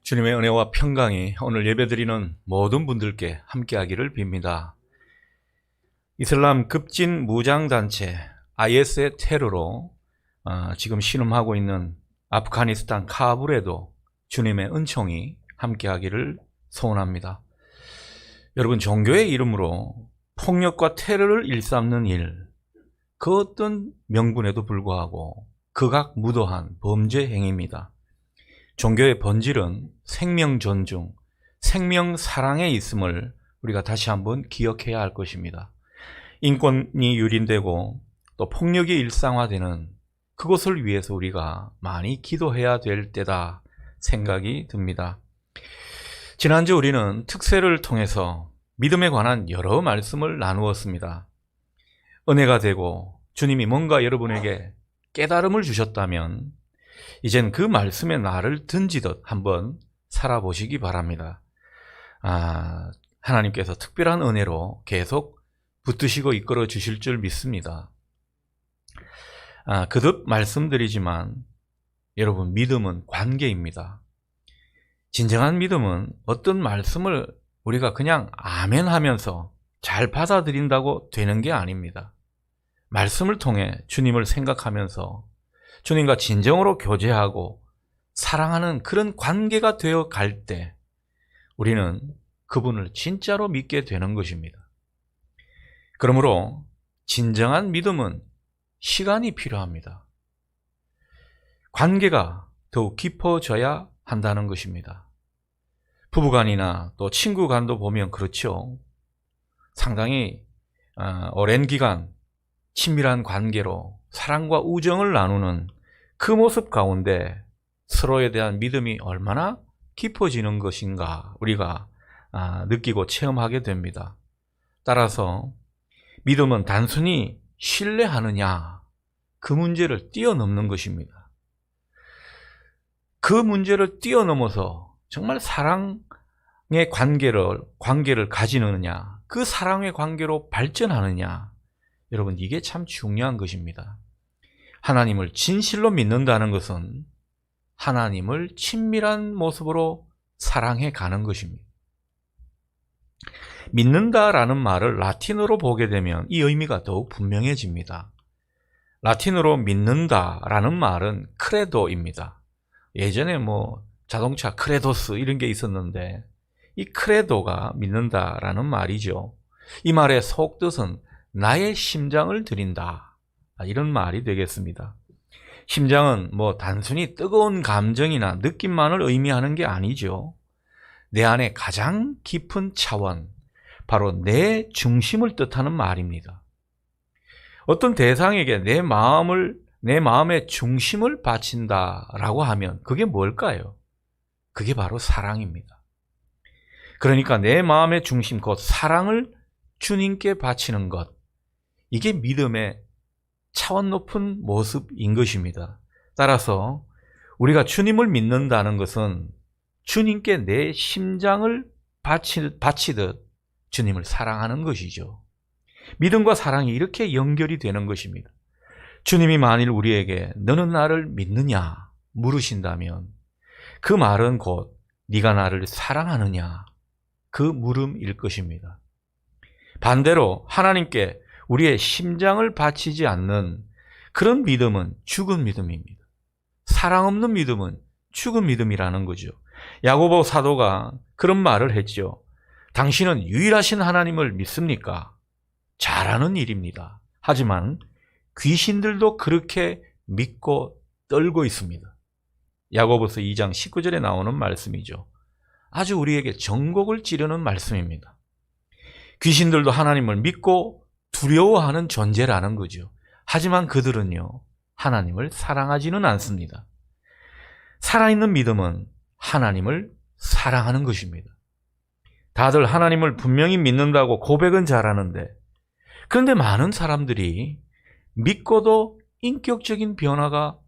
주님의 은혜와 평강이 오늘 예배드리는 모든 분들께 함께하기를 빕니다. 이슬람 급진 무장단체 IS의 테러로 지금 신음하고 있는 아프가니스탄 카불에도 주님의 은총이 함께하기를 소원합니다. 여러분, 종교의 이름으로 폭력과 테러를 일삼는 일, 그 어떤 명분에도 불구하고 극악무도한 범죄 행위입니다. 종교의 본질은 생명 존중, 생명 사랑에 있음을 우리가 다시 한번 기억해야 할 것입니다. 인권이 유린되고 또 폭력이 일상화되는 그것을 위해서 우리가 많이 기도해야 될 때다 생각이 듭니다. 지난주 우리는 특세를 통해서 믿음에 관한 여러 말씀을 나누었습니다. 은혜가 되고 주님이 뭔가 여러분에게 깨달음을 주셨다면 이젠 그 말씀에 나를 던지듯 한번 살아보시기 바랍니다. 하나님께서 특별한 은혜로 계속 붙드시고 이끌어 주실 줄 믿습니다. 거듭 말씀드리지만 여러분, 믿음은 관계입니다. 진정한 믿음은 어떤 말씀을 우리가 그냥 아멘 하면서 잘 받아들인다고 되는 게 아닙니다. 말씀을 통해 주님을 생각하면서 주님과 진정으로 교제하고 사랑하는 그런 관계가 되어 갈 때 우리는 그분을 진짜로 믿게 되는 것입니다. 그러므로 진정한 믿음은 시간이 필요합니다. 관계가 더욱 깊어져야 한다는 것입니다. 부부간이나 또 친구간도 보면 그렇죠. 상당히 오랜 기간 친밀한 관계로 사랑과 우정을 나누는 그 모습 가운데 서로에 대한 믿음이 얼마나 깊어지는 것인가 우리가 느끼고 체험하게 됩니다. 따라서 믿음은 단순히 신뢰하느냐, 그 문제를 뛰어넘는 것입니다. 그 문제를 뛰어넘어서 정말 사랑의 관계를 가지느냐, 그 사랑의 관계로 발전하느냐, 여러분, 이게 참 중요한 것입니다. 하나님을 진실로 믿는다는 것은 하나님을 친밀한 모습으로 사랑해 가는 것입니다. 믿는다라는 말을 라틴어로 보게 되면 이 의미가 더욱 분명해집니다. 라틴어로 믿는다라는 말은 크레도입니다. 예전에 자동차 크레도스 이런 게 있었는데 이 크레도가 믿는다라는 말이죠. 이 말의 속뜻은 나의 심장을 드린다, 이런 말이 되겠습니다. 심장은 단순히 뜨거운 감정이나 느낌만을 의미하는 게 아니죠. 내 안에 가장 깊은 차원, 바로 내 중심을 뜻하는 말입니다. 어떤 대상에게 내 마음의 중심을 바친다라고 하면 그게 뭘까요? 그게 바로 사랑입니다. 그러니까 내 마음의 중심, 곧 사랑을 주님께 바치는 것, 이게 믿음의 차원 높은 모습인 것입니다. 따라서 우리가 주님을 믿는다는 것은 주님께 내 심장을 바치듯 주님을 사랑하는 것이죠. 믿음과 사랑이 이렇게 연결이 되는 것입니다. 주님이 만일 우리에게 너는 나를 믿느냐 물으신다면 그 말은 곧 네가 나를 사랑하느냐, 그 물음일 것입니다. 반대로 하나님께 우리의 심장을 바치지 않는 그런 믿음은 죽은 믿음입니다. 사랑 없는 믿음은 죽은 믿음이라는 거죠. 야고보 사도가 그런 말을 했죠. 당신은 유일하신 하나님을 믿습니까? 잘하는 일입니다. 하지만 귀신들도 그렇게 믿고 떨고 있습니다. 야고보서 2장 19절에 나오는 말씀이죠. 아주 우리에게 정곡을 찌르는 말씀입니다. 귀신들도 하나님을 믿고 두려워하는 존재라는 거죠. 하지만 그들은요, 하나님을 사랑하지는 않습니다. 살아있는 믿음은 하나님을 사랑하는 것입니다. 다들 하나님을 분명히 믿는다고 고백은 잘하는데, 그런데 많은 사람들이 믿고도 인격적인 변화가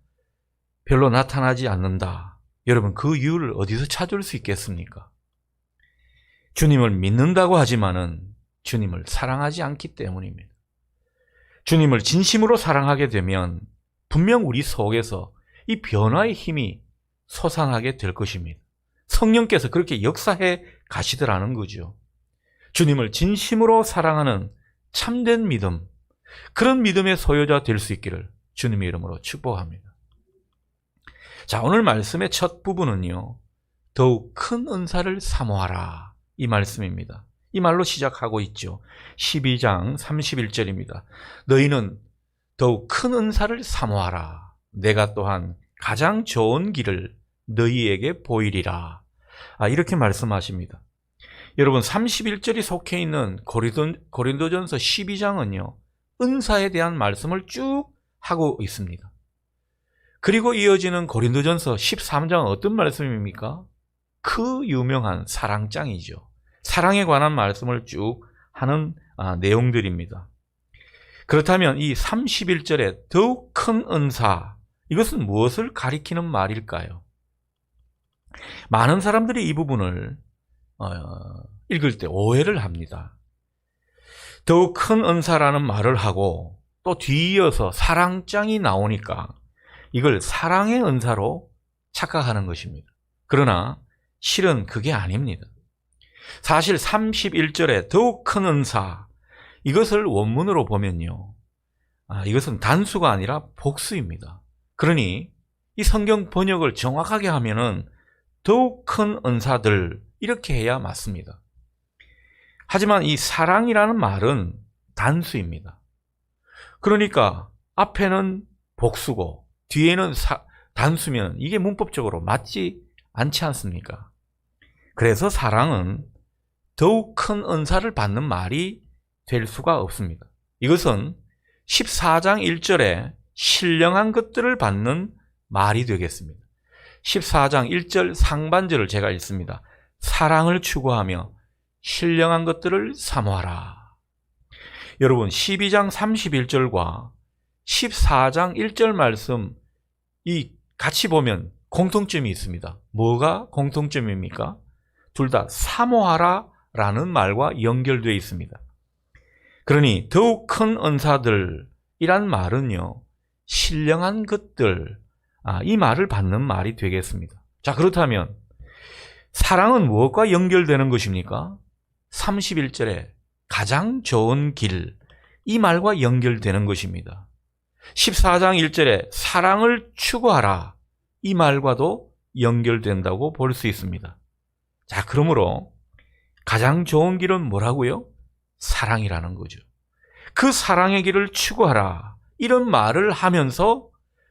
별로 나타나지 않는다. 여러분, 그 이유를 어디서 찾을 수 있겠습니까? 주님을 믿는다고 하지만은 주님을 사랑하지 않기 때문입니다. 주님을 진심으로 사랑하게 되면 분명 우리 속에서 이 변화의 힘이 솟아나게 될 것입니다. 성령께서 그렇게 역사해 가시더라는 거죠. 주님을 진심으로 사랑하는 참된 믿음, 그런 믿음의 소유자 될 수 있기를 주님의 이름으로 축복합니다. 자, 오늘 말씀의 첫 부분은요, 더욱 큰 은사를 사모하라, 이 말씀입니다. 이 말로 시작하고 있죠. 12장 31절입니다. 너희는 더욱 큰 은사를 사모하라. 내가 또한 가장 좋은 길을 너희에게 보이리라. 이렇게 말씀하십니다. 여러분, 31절이 속해 있는 고린도전서 12장은요, 은사에 대한 말씀을 쭉 하고 있습니다. 그리고 이어지는 고린도전서 13장은 어떤 말씀입니까? 그 유명한 사랑장이죠. 사랑에 관한 말씀을 쭉 하는 내용들입니다. 그렇다면 이 31절에 더욱 큰 은사, 이것은 무엇을 가리키는 말일까요? 많은 사람들이 이 부분을 읽을 때 오해를 합니다. 더욱 큰 은사라는 말을 하고 또 뒤이어서 사랑장이 나오니까 이걸 사랑의 은사로 착각하는 것입니다. 그러나 실은 그게 아닙니다. 사실 31절에 더욱 큰 은사, 이것을 원문으로 보면요, 이것은 단수가 아니라 복수입니다. 그러니 이 성경 번역을 정확하게 하면은 더욱 큰 은사들, 이렇게 해야 맞습니다. 하지만 이 사랑이라는 말은 단수입니다. 그러니까 앞에는 복수고 뒤에는 단수면 이게 문법적으로 맞지 않지 않습니까? 그래서 사랑은 더욱 큰 은사를 받는 말이 될 수가 없습니다. 이것은 14장 1절에 신령한 것들을 받는 말이 되겠습니다. 14장 1절 상반절을 제가 읽습니다. 사랑을 추구하며 신령한 것들을 사모하라. 여러분, 12장 31절과 14장 1절 말씀 이 같이 보면 공통점이 있습니다. 뭐가 공통점입니까? 둘 다 사모하라 라는 말과 연결되어 있습니다. 그러니 더욱 큰 은사들이란 말은요, 신령한 것들, 이 말을 받는 말이 되겠습니다. 자, 그렇다면 사랑은 무엇과 연결되는 것입니까? 31절에 가장 좋은 길, 이 말과 연결되는 것입니다. 14장 1절에 사랑을 추구하라, 이 말과도 연결된다고 볼 수 있습니다. 자, 그러므로 가장 좋은 길은 뭐라고요? 사랑이라는 거죠. 그 사랑의 길을 추구하라, 이런 말을 하면서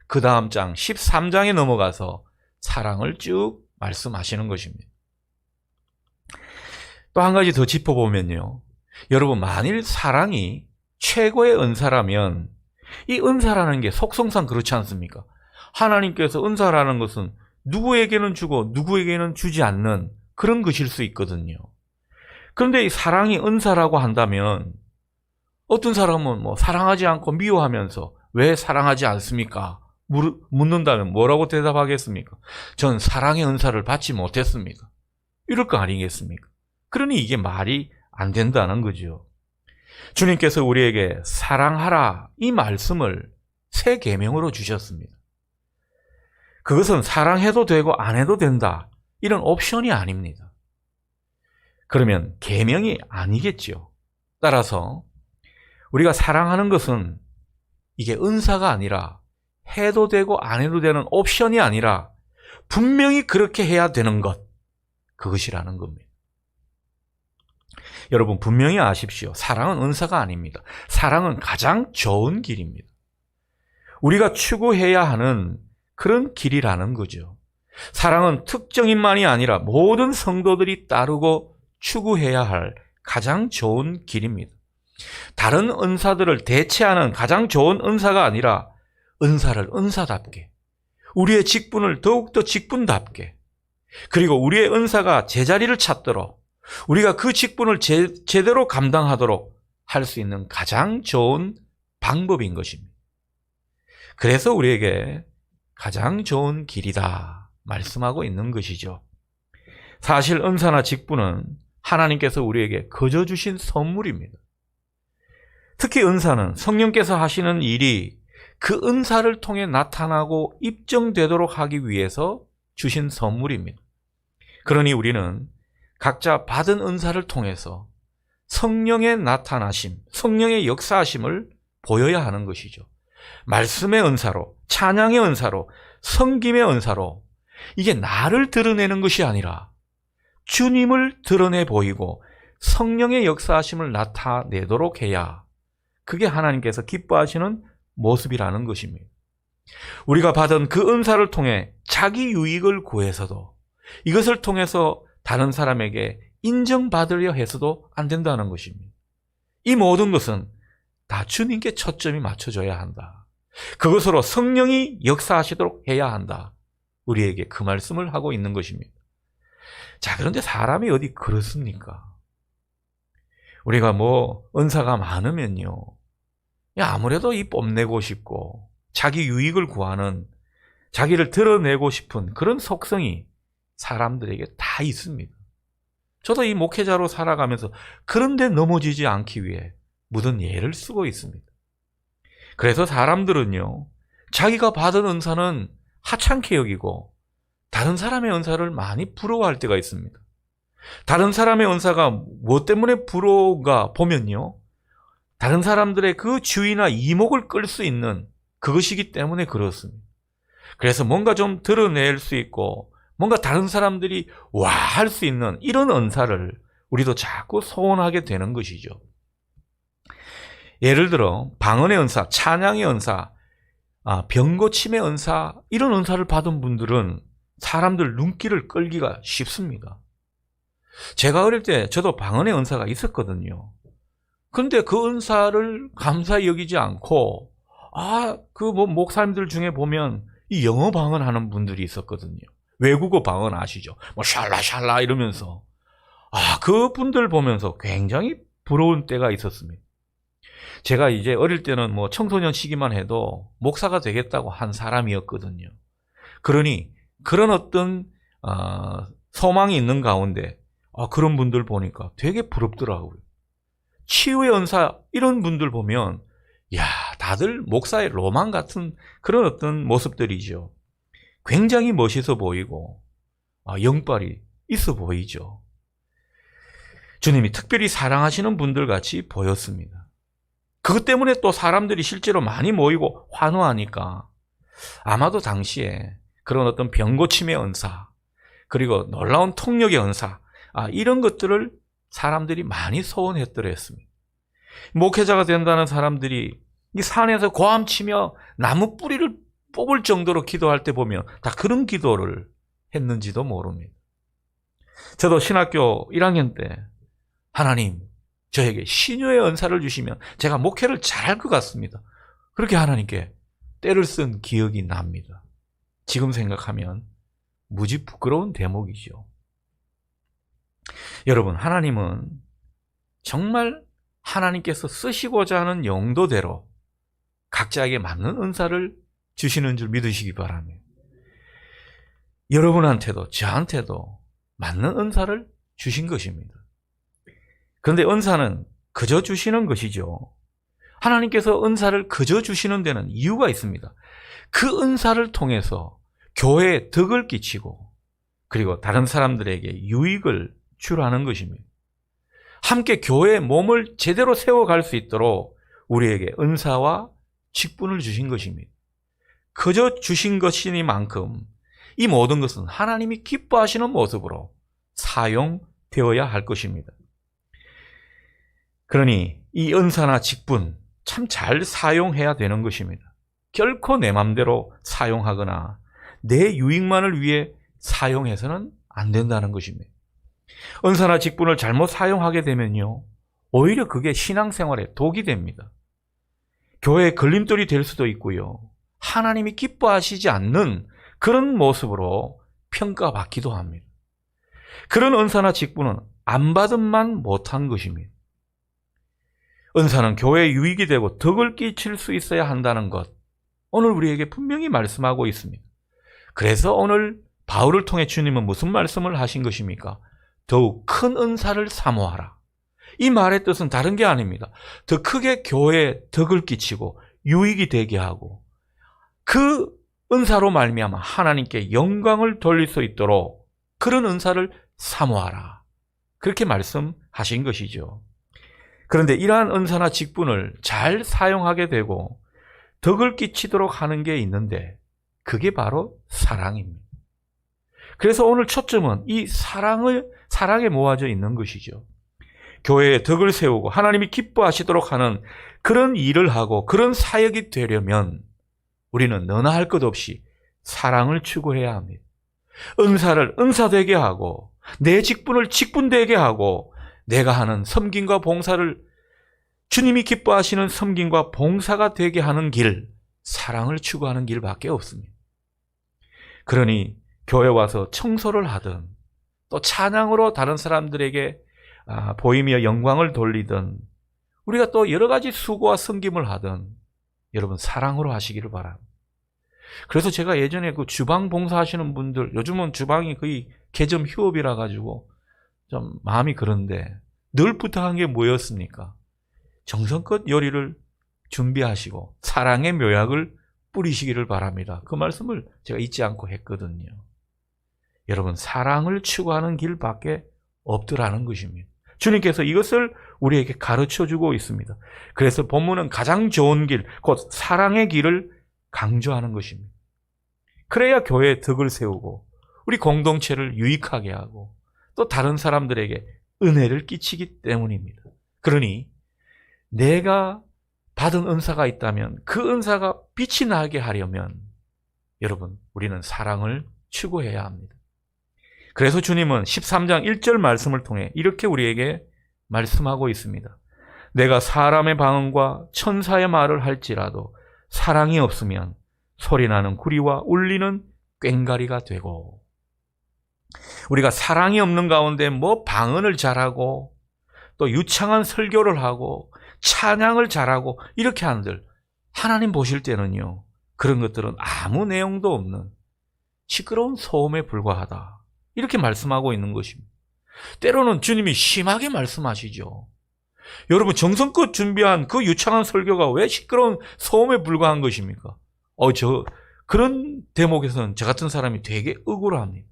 그 다음 장 13장에 넘어가서 사랑을 쭉 말씀하시는 것입니다. 또 한 가지 더 짚어보면요, 여러분, 만일 사랑이 최고의 은사라면 이 은사라는 게 속성상 그렇지 않습니까? 하나님께서 은사라는 것은 누구에게는 주고 누구에게는 주지 않는 그런 것일 수 있거든요. 그런데 이 사랑이 은사라고 한다면 어떤 사람은 사랑하지 않고 미워하면서 왜 사랑하지 않습니까? 묻는다면 뭐라고 대답하겠습니까? 전 사랑의 은사를 받지 못했습니다. 이럴 거 아니겠습니까? 그러니 이게 말이 안 된다는 거죠. 주님께서 우리에게 사랑하라, 이 말씀을 새 계명으로 주셨습니다. 그것은 사랑해도 되고 안 해도 된다, 이런 옵션이 아닙니다. 그러면 계명이 아니겠죠. 따라서 우리가 사랑하는 것은 이게 은사가 아니라 해도 되고 안 해도 되는 옵션이 아니라 분명히 그렇게 해야 되는 것, 그것이라는 겁니다. 여러분, 분명히 아십시오. 사랑은 은사가 아닙니다. 사랑은 가장 좋은 길입니다. 우리가 추구해야 하는 그런 길이라는 거죠. 사랑은 특정인만이 아니라 모든 성도들이 따르고 추구해야 할 가장 좋은 길입니다. 다른 은사들을 대체하는 가장 좋은 은사가 아니라 은사를 은사답게, 우리의 직분을 더욱더 직분답게, 그리고 우리의 은사가 제자리를 찾도록, 우리가 그 직분을 제대로 감당하도록 할 수 있는 가장 좋은 방법인 것입니다. 그래서 우리에게 가장 좋은 길이다 말씀하고 있는 것이죠. 사실 은사나 직분은 하나님께서 우리에게 거저 주신 선물입니다. 특히 은사는 성령께서 하시는 일이 그 은사를 통해 나타나고 입증되도록 하기 위해서 주신 선물입니다. 그러니 우리는 각자 받은 은사를 통해서 성령의 나타나심, 성령의 역사하심을 보여야 하는 것이죠. 말씀의 은사로, 찬양의 은사로, 섬김의 은사로 이게 나를 드러내는 것이 아니라 주님을 드러내 보이고 성령의 역사하심을 나타내도록 해야 그게 하나님께서 기뻐하시는 모습이라는 것입니다. 우리가 받은 그 은사를 통해 자기 유익을 구해서도 이것을 통해서 다른 사람에게 인정받으려 해서도 안 된다는 것입니다. 이 모든 것은 다 주님께 초점이 맞춰져야 한다. 그것으로 성령이 역사하시도록 해야 한다. 우리에게 그 말씀을 하고 있는 것입니다. 자, 그런데 사람이 어디 그렇습니까? 우리가 은사가 많으면요, 아무래도 이 뽐내고 싶고 자기 유익을 구하는, 자기를 드러내고 싶은 그런 속성이 사람들에게 다 있습니다. 저도 이 목회자로 살아가면서 그런데 넘어지지 않기 위해 묻은 예를 쓰고 있습니다. 그래서 사람들은요, 자기가 받은 은사는 하찮게 여기고 다른 사람의 은사를 많이 부러워할 때가 있습니다. 다른 사람의 은사가 무엇 때문에 부러운가 보면요, 다른 사람들의 그 주의나 이목을 끌 수 있는 그것이기 때문에 그렇습니다. 그래서 뭔가 좀 드러낼 수 있고 뭔가 다른 사람들이 와 할 수 있는 이런 은사를 우리도 자꾸 소원하게 되는 것이죠. 예를 들어 방언의 은사, 찬양의 은사, 병고침의 은사, 이런 은사를 받은 분들은 사람들 눈길을 끌기가 쉽습니다. 제가 어릴 때 저도 방언의 은사가 있었거든요. 그런데 그 은사를 감사히 여기지 않고 목사님들 중에 보면 이 영어 방언하는 분들이 있었거든요. 외국어 방언 아시죠? 샬라샬라 이러면서 그분들 보면서 굉장히 부러운 때가 있었습니다. 제가 이제 어릴 때는 청소년 시기만 해도 목사가 되겠다고 한 사람이었거든요. 그러니 그런 어떤 소망이 있는 가운데 그런 분들 보니까 되게 부럽더라고요. 치유의 은사 이런 분들 보면 다들 목사의 로망 같은 그런 어떤 모습들이죠. 굉장히 멋있어 보이고 영빨이 있어 보이죠. 주님이 특별히 사랑하시는 분들 같이 보였습니다. 그것 때문에 또 사람들이 실제로 많이 모이고 환호하니까 아마도 당시에 그런 어떤 병고침의 은사, 그리고 놀라운 통역의 은사, 이런 것들을 사람들이 많이 소원했더랬습니다. 목회자가 된다는 사람들이 이 산에서 고함치며 나무 뿌리를 뽑을 정도로 기도할 때 보면 다 그런 기도를 했는지도 모릅니다. 저도 신학교 1학년 때 하나님, 저에게 신유의 은사를 주시면 제가 목회를 잘할 것 같습니다. 그렇게 하나님께 때를 쓴 기억이 납니다. 지금 생각하면 무지 부끄러운 대목이죠. 여러분, 하나님은 정말 하나님께서 쓰시고자 하는 용도대로 각자에게 맞는 은사를 주시는 줄 믿으시기 바랍니다. 여러분한테도 저한테도 맞는 은사를 주신 것입니다. 그런데 은사는 그저 주시는 것이죠. 하나님께서 은사를 그저 주시는 데는 이유가 있습니다. 그 은사를 통해서 교회에 덕을 끼치고 그리고 다른 사람들에게 유익을 주라는 것입니다. 함께 교회의 몸을 제대로 세워갈 수 있도록 우리에게 은사와 직분을 주신 것입니다. 그저 주신 것이니만큼 이 모든 것은 하나님이 기뻐하시는 모습으로 사용되어야 할 것입니다. 그러니 이 은사나 직분 참 잘 사용해야 되는 것입니다. 결코 내 맘대로 사용하거나 내 유익만을 위해 사용해서는 안 된다는 것입니다. 은사나 직분을 잘못 사용하게 되면요, 오히려 그게 신앙생활에 독이 됩니다. 교회의 걸림돌이 될 수도 있고요, 하나님이 기뻐하시지 않는 그런 모습으로 평가받기도 합니다. 그런 은사나 직분은 안 받음만 못한 것입니다. 은사는 교회에 유익이 되고 덕을 끼칠 수 있어야 한다는 것, 오늘 우리에게 분명히 말씀하고 있습니다. 그래서 오늘 바울을 통해 주님은 무슨 말씀을 하신 것입니까? 더욱 큰 은사를 사모하라. 이 말의 뜻은 다른 게 아닙니다. 더 크게 교회에 덕을 끼치고 유익이 되게 하고 그 은사로 말미암아 하나님께 영광을 돌릴 수 있도록 그런 은사를 사모하라. 그렇게 말씀하신 것이죠. 그런데 이러한 은사나 직분을 잘 사용하게 되고 덕을 끼치도록 하는 게 있는데 그게 바로 사랑입니다. 그래서 오늘 초점은 이 사랑에 모아져 있는 것이죠. 교회에 덕을 세우고 하나님이 기뻐하시도록 하는 그런 일을 하고 그런 사역이 되려면 우리는 너나 할 것 없이 사랑을 추구해야 합니다. 은사를 은사되게 하고 내 직분을 직분되게 하고 내가 하는 섬김과 봉사를 주님이 기뻐하시는 섬김과 봉사가 되게 하는 길, 사랑을 추구하는 길밖에 없습니다. 그러니 교회 와서 청소를 하든 또 찬양으로 다른 사람들에게 보이며 영광을 돌리든 우리가 또 여러 가지 수고와 섬김을 하든 여러분 사랑으로 하시기를 바랍니다. 그래서 제가 예전에 그 주방 봉사하시는 분들, 요즘은 주방이 거의 개점 휴업이라 가지고 좀 마음이 그런데 늘 부탁한 게 뭐였습니까? 정성껏 요리를 준비하시고 사랑의 묘약을 뿌리시기를 바랍니다. 그 말씀을 제가 잊지 않고 했거든요. 여러분 사랑을 추구하는 길밖에 없더라는 것입니다. 주님께서 이것을 우리에게 가르쳐주고 있습니다. 그래서 본문은 가장 좋은 길, 곧 사랑의 길을 강조하는 것입니다. 그래야 교회에 덕을 세우고 우리 공동체를 유익하게 하고 또 다른 사람들에게 은혜를 끼치기 때문입니다. 그러니 내가 받은 은사가 있다면 그 은사가 빛이 나게 하려면 여러분 우리는 사랑을 추구해야 합니다. 그래서 주님은 13장 1절 말씀을 통해 이렇게 우리에게 말씀하고 있습니다. 내가 사람의 방언과 천사의 말을 할지라도 사랑이 없으면 소리나는 구리와 울리는 꽹과리가 되고, 우리가 사랑이 없는 가운데 뭐 방언을 잘하고 또 유창한 설교를 하고 찬양을 잘하고 이렇게 한들 하나님 보실 때는요 그런 것들은 아무 내용도 없는 시끄러운 소음에 불과하다, 이렇게 말씀하고 있는 것입니다. 때로는 주님이 심하게 말씀하시죠. 여러분 정성껏 준비한 그 유창한 설교가 왜 시끄러운 소음에 불과한 것입니까? 그런 대목에서는 저 같은 사람이 되게 억울합니다.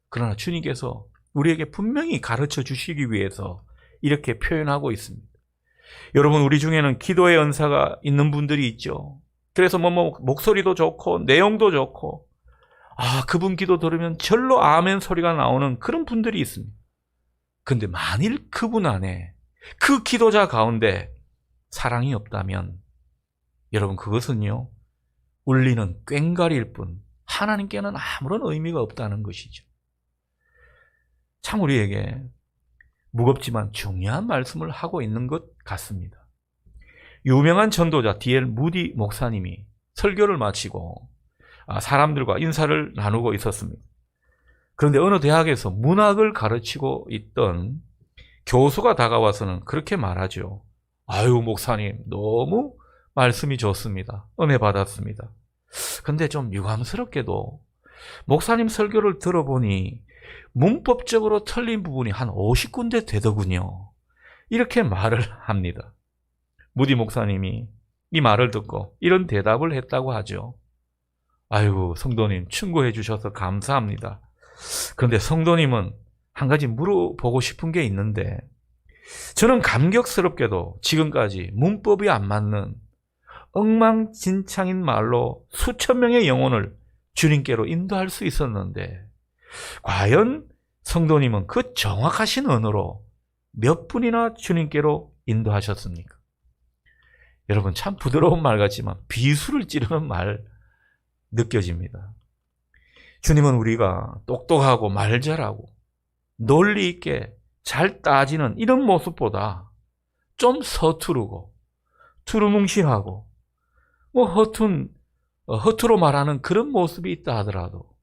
그러나 주님께서 우리에게 분명히 가르쳐 주시기 위해서 이렇게 표현하고 있습니다. 여러분 우리 중에는 기도의 은사가 있는 분들이 있죠. 그래서 목소리도 좋고 내용도 좋고 그분 기도 들으면 절로 아멘 소리가 나오는 그런 분들이 있습니다. 근데 만일 그분 안에 그 기도자 가운데 사랑이 없다면 여러분 그것은요 울리는 꽹과리일 뿐 하나님께는 아무런 의미가 없다는 것이죠. 참 우리에게 무겁지만 중요한 말씀을 하고 있는 것 같습니다. 유명한 전도자 D.L. 무디 목사님이 설교를 마치고 사람들과 인사를 나누고 있었습니다. 그런데 어느 대학에서 문학을 가르치고 있던 교수가 다가와서는 그렇게 말하죠. 아유 목사님 너무 말씀이 좋습니다. 은혜 받았습니다. 근데 좀 유감스럽게도 목사님 설교를 들어보니 문법적으로 틀린 부분이 한 50군데 되더군요. 이렇게 말을 합니다. 무디 목사님이 이 말을 듣고 이런 대답을 했다고 하죠. 아이고 성도님 충고해 주셔서 감사합니다. 그런데 성도님은 한 가지 물어보고 싶은 게 있는데 저는 감격스럽게도 지금까지 문법이 안 맞는 엉망진창인 말로 수천 명의 영혼을 주님께로 인도할 수 있었는데 과연 성도님은 그 정확하신 언어로 몇 분이나 주님께로 인도하셨습니까? 여러분 참 부드러운 말 같지만 비수를 찌르는 말 느껴집니다. 주님은 우리가 똑똑하고 말 잘하고 논리 있게 잘 따지는 이런 모습보다 좀 서투르고 두루뭉실하고 허투루 말하는 그런 모습이 있다 하더라도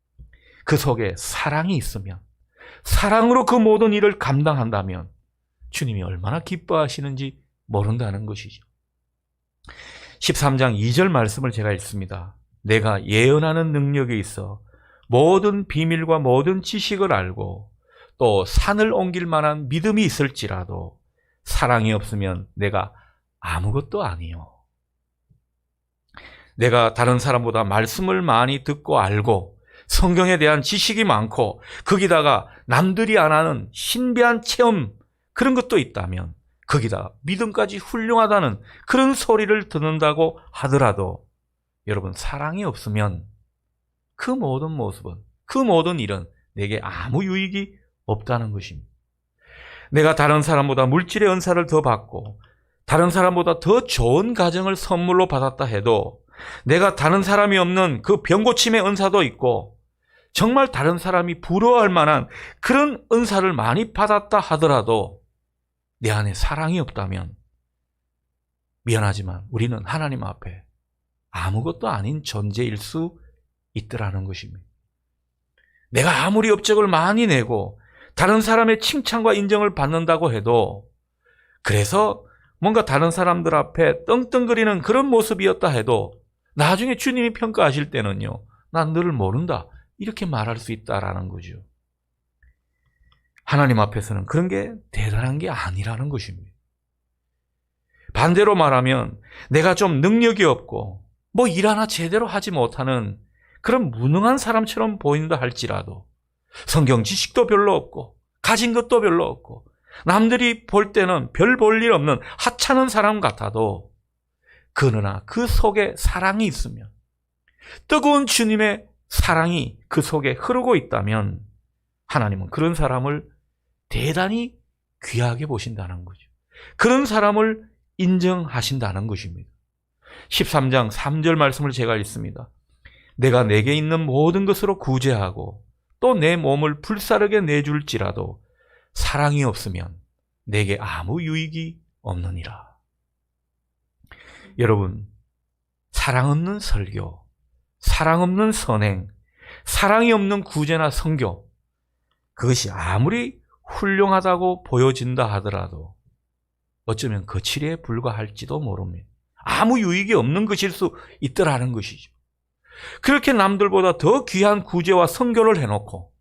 그 속에 사랑이 있으면, 사랑으로 그 모든 일을 감당한다면 주님이 얼마나 기뻐하시는지 모른다는 것이죠. 13장 2절 말씀을 제가 읽습니다. 내가 예언하는 능력이 있어 모든 비밀과 모든 지식을 알고 또 산을 옮길 만한 믿음이 있을지라도 사랑이 없으면 내가 아무것도 아니요. 내가 다른 사람보다 말씀을 많이 듣고 알고 성경에 대한 지식이 많고 거기다가 남들이 안 하는 신비한 체험 그런 것도 있다면 거기다 믿음까지 훌륭하다는 그런 소리를 듣는다고 하더라도 여러분 사랑이 없으면 그 모든 모습은 그 모든 일은 내게 아무 유익이 없다는 것입니다. 내가 다른 사람보다 물질의 은사를 더 받고 다른 사람보다 더 좋은 가정을 선물로 받았다 해도 내가 다른 사람이 없는 그 병고침의 은사도 있고 정말 다른 사람이 부러워할 만한 그런 은사를 많이 받았다 하더라도 내 안에 사랑이 없다면 미안하지만 우리는 하나님 앞에 아무것도 아닌 존재일 수 있더라는 것입니다. 내가 아무리 업적을 많이 내고 다른 사람의 칭찬과 인정을 받는다고 해도 그래서 뭔가 다른 사람들 앞에 떵떵거리는 그런 모습이었다 해도 나중에 주님이 평가하실 때는요, 난 너를 모른다 이렇게 말할 수 있다라는 거죠. 하나님 앞에서는 그런 게 대단한 게 아니라는 것입니다. 반대로 말하면 내가 좀 능력이 없고 뭐 일 하나 제대로 하지 못하는 그런 무능한 사람처럼 보인다 할지라도 성경 지식도 별로 없고 가진 것도 별로 없고 남들이 볼 때는 별 볼 일 없는 하찮은 사람 같아도 그러나 그 속에 사랑이 있으면 뜨거운 주님의 사랑이 그 속에 흐르고 있다면 하나님은 그런 사람을 대단히 귀하게 보신다는 거죠. 그런 사람을 인정하신다는 것입니다. 13장 3절 말씀을 제가 읽습니다. 내가 내게 있는 모든 것으로 구제하고 또 내 몸을 불사르게 내줄지라도 사랑이 없으면 내게 아무 유익이 없느니라. 여러분, 사랑 없는 설교, 사랑 없는 선행, 사랑이 없는 구제나 선교, 그것이 아무리 훌륭하다고 보여진다 하더라도 어쩌면 거칠에 불과할지도 모릅니다. 아무 유익이 없는 것일 수 있더라는 것이죠. 그렇게 남들보다 더 귀한 구제와 선교를 해놓고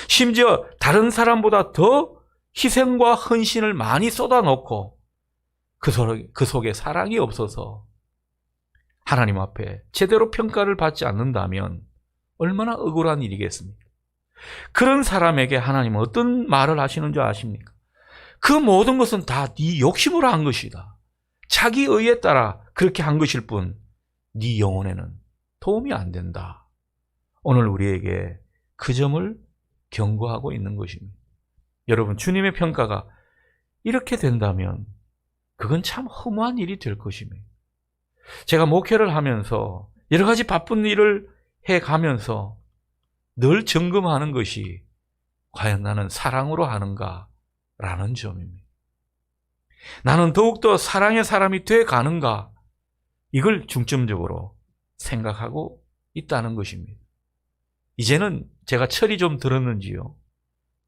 심지어 다른 사람보다 더 희생과 헌신을 많이 쏟아놓고 그 속에 사랑이 없어서 하나님 앞에 제대로 평가를 받지 않는다면 얼마나 억울한 일이겠습니까? 그런 사람에게 하나님은 어떤 말을 하시는 줄 아십니까? 그 모든 것은 다 네 욕심으로 한 것이다. 자기 의에 따라 그렇게 한 것일 뿐 네 영혼에는 도움이 안 된다. 오늘 우리에게 그 점을 경고하고 있는 것입니다. 여러분, 주님의 평가가 이렇게 된다면 그건 참 허무한 일이 될 것입니다. 제가 목회를 하면서 여러 가지 바쁜 일을 해가면서 늘 점검하는 것이 과연 나는 사랑으로 하는가라는 점입니다. 나는 더욱더 사랑의 사람이 돼 가는가, 이걸 중점적으로 생각하고 있다는 것입니다. 이제는 제가 철이 좀 들었는지요,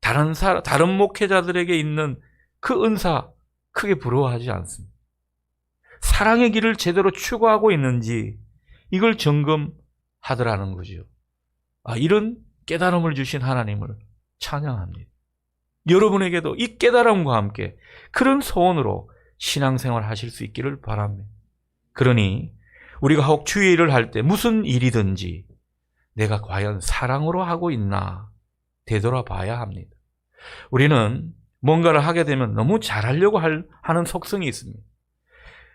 다른 목회자들에게 있는 그 은사 크게 부러워하지 않습니다. 사랑의 길을 제대로 추구하고 있는지 이걸 점검하더라는 거죠. 이런 깨달음을 주신 하나님을 찬양합니다. 여러분에게도 이 깨달음과 함께 그런 소원으로 신앙생활 하실 수 있기를 바랍니다. 그러니 우리가 혹 주의 일을 할 때 무슨 일이든지 내가 과연 사랑으로 하고 있나 되돌아봐야 합니다. 우리는 뭔가를 하게 되면 너무 잘하려고 하는 속성이 있습니다.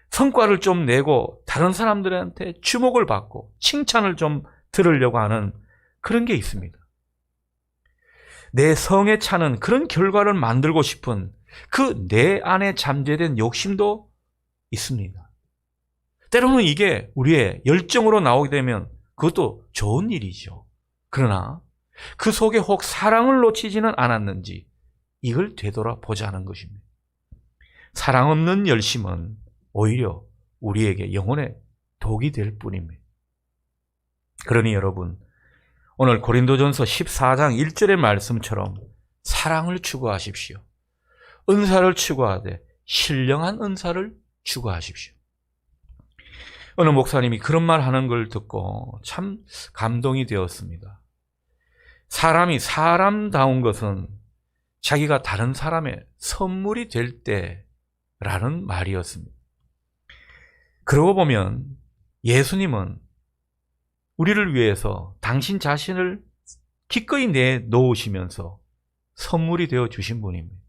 성과를 좀 내고 다른 사람들한테 주목을 받고 칭찬을 좀 들으려고 하는 그런 게 있습니다. 내 성에 차는 그런 결과를 만들고 싶은 그 내 안에 잠재된 욕심도 있습니다. 때로는 이게 우리의 열정으로 나오게 되면 그것도 좋은 일이죠. 그러나 그 속에 혹 사랑을 놓치지는 않았는지 이걸 되돌아보자는 것입니다. 사랑 없는 열심은 오히려 우리에게 영혼의 독이 될 뿐입니다. 그러니 여러분, 오늘 고린도전서 14장 1절의 말씀처럼 사랑을 추구하십시오. 은사를 추구하되 신령한 은사를 추구하십시오. 어느 목사님이 그런 말 하는 걸 듣고 참 감동이 되었습니다. 사람이 사람다운 것은 자기가 다른 사람의 선물이 될 때라는 말이었습니다. 그러고 보면 예수님은 우리를 위해서 당신 자신을 기꺼이 내놓으시면서 선물이 되어 주신 분입니다.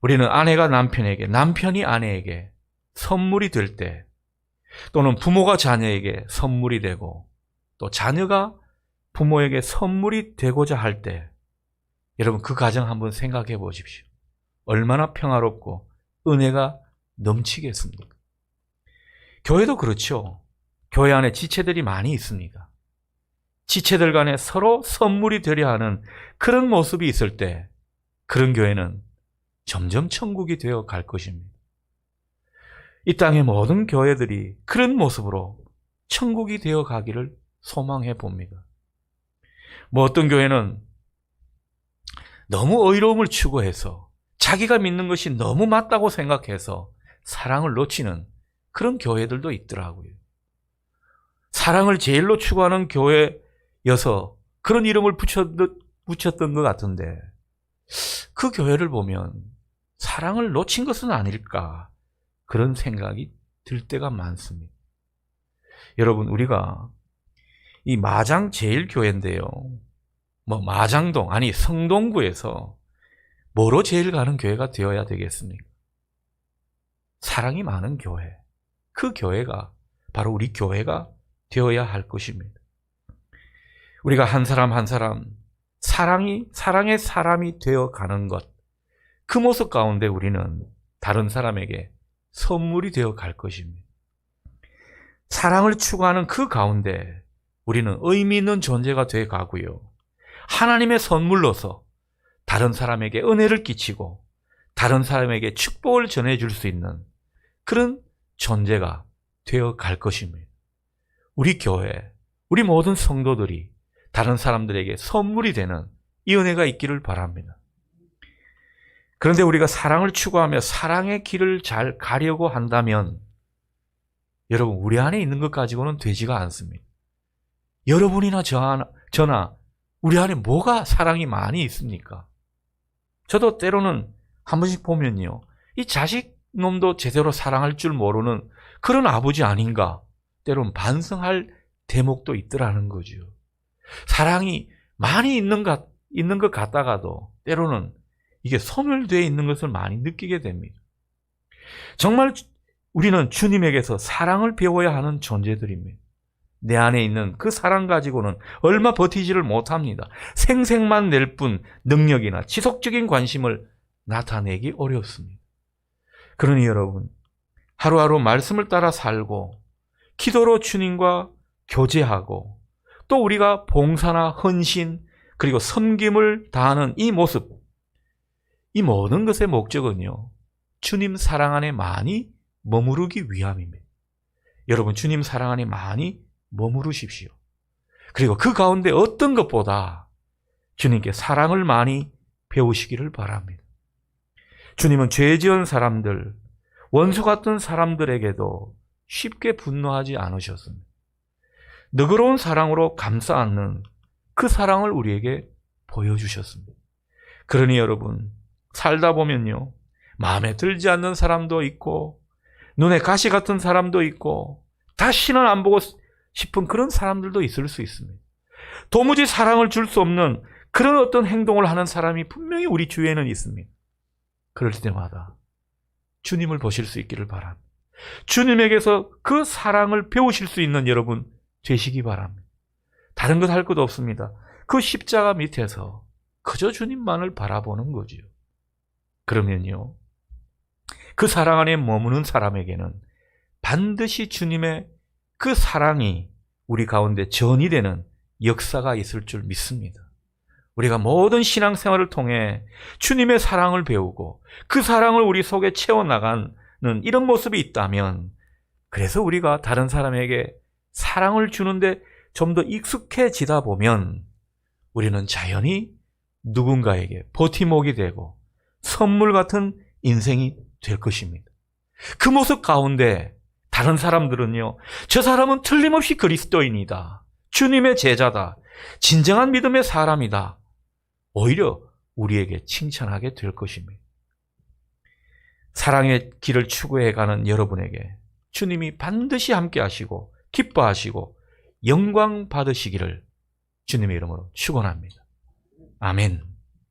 우리는 아내가 남편에게, 남편이 아내에게 선물이 될 때, 또는 부모가 자녀에게 선물이 되고, 또 자녀가 부모에게 선물이 되고자 할 때, 여러분 그 가정 한번 생각해 보십시오. 얼마나 평화롭고 은혜가 넘치겠습니까? 교회도 그렇죠. 교회 안에 지체들이 많이 있습니다. 지체들 간에 서로 선물이 되려 하는 그런 모습이 있을 때, 그런 교회는 점점 천국이 되어 갈 것입니다. 이 땅의 모든 교회들이 그런 모습으로 천국이 되어 가기를 소망해 봅니다. 어떤 교회는 너무 의로움을 추구해서 자기가 믿는 것이 너무 맞다고 생각해서 사랑을 놓치는 그런 교회들도 있더라고요. 사랑을 제일로 추구하는 교회여서 그런 이름을 붙였던 것 같은데, 그 교회를 보면 사랑을 놓친 것은 아닐까, 그런 생각이 들 때가 많습니다. 여러분, 우리가 이 마장제일교회인데요, 마장동, 아니 성동구에서 뭐로 제일 가는 교회가 되어야 되겠습니까? 사랑이 많은 교회, 그 교회가 바로 우리 교회가 되어야 할 것입니다. 우리가 한 사람 한 사람 사랑의 사람이 되어 가는 것, 그 모습 가운데 우리는 다른 사람에게 선물이 되어 갈 것입니다. 사랑을 추구하는 그 가운데 우리는 의미 있는 존재가 되어 가고요, 하나님의 선물로서 다른 사람에게 은혜를 끼치고 다른 사람에게 축복을 전해줄 수 있는 그런 존재가 되어 갈 것입니다. 우리 교회, 우리 모든 성도들이 다른 사람들에게 선물이 되는 이 은혜가 있기를 바랍니다. 그런데 우리가 사랑을 추구하며 사랑의 길을 잘 가려고 한다면, 여러분, 우리 안에 있는 것 가지고는 되지가 않습니다. 여러분이나 저나 우리 안에 뭐가 사랑이 많이 있습니까? 저도 때로는 한 번씩 보면요, 이 자식 놈도 제대로 사랑할 줄 모르는 그런 아버지 아닌가, 때로는 반성할 대목도 있더라는 거죠. 사랑이 많이 있는 것 같다가도 때로는 이게 소멸되어 있는 것을 많이 느끼게 됩니다. 정말 우리는 주님에게서 사랑을 배워야 하는 존재들입니다. 내 안에 있는 그 사랑 가지고는 얼마 버티지를 못합니다. 생색만 낼 뿐 능력이나 지속적인 관심을 나타내기 어렵습니다. 그러니 여러분, 하루하루 말씀을 따라 살고 기도로 주님과 교제하고 또 우리가 봉사나 헌신 그리고 섬김을 다하는 이 모습, 이 모든 것의 목적은요, 주님 사랑 안에 많이 머무르기 위함입니다. 여러분, 주님 사랑 안에 많이 머무르십시오. 그리고 그 가운데 어떤 것보다 주님께 사랑을 많이 배우시기를 바랍니다. 주님은 죄 지은 사람들, 원수 같은 사람들에게도 쉽게 분노하지 않으셨습니다. 너그러운 사랑으로 감싸 안는 그 사랑을 우리에게 보여주셨습니다. 그러니 여러분, 살다 보면요, 마음에 들지 않는 사람도 있고 눈에 가시 같은 사람도 있고 다시는 안 보고 싶은 그런 사람들도 있을 수 있습니다. 도무지 사랑을 줄 수 없는 그런 어떤 행동을 하는 사람이 분명히 우리 주위에는 있습니다. 그럴 때마다 주님을 보실 수 있기를 바랍니다. 주님에게서 그 사랑을 배우실 수 있는 여러분 되시기 바랍니다. 다른 것 할 것도 없습니다. 그 십자가 밑에서 그저 주님만을 바라보는 거지요. 그러면요, 그 사랑 안에 머무는 사람에게는 반드시 주님의 그 사랑이 우리 가운데 전이되는 역사가 있을 줄 믿습니다. 우리가 모든 신앙생활을 통해 주님의 사랑을 배우고 그 사랑을 우리 속에 채워나가는 이런 모습이 있다면, 그래서 우리가 다른 사람에게 사랑을 주는데 좀 더 익숙해지다 보면 우리는 자연히 누군가에게 버팀목이 되고 선물 같은 인생이 될 것입니다. 그 모습 가운데 다른 사람들은요, 저 사람은 틀림없이 그리스도인이다, 주님의 제자다, 진정한 믿음의 사람이다, 오히려 우리에게 칭찬하게 될 것입니다. 사랑의 길을 추구해가는 여러분에게 주님이 반드시 함께 하시고 기뻐하시고 영광 받으시기를 주님의 이름으로 축원합니다. 아멘.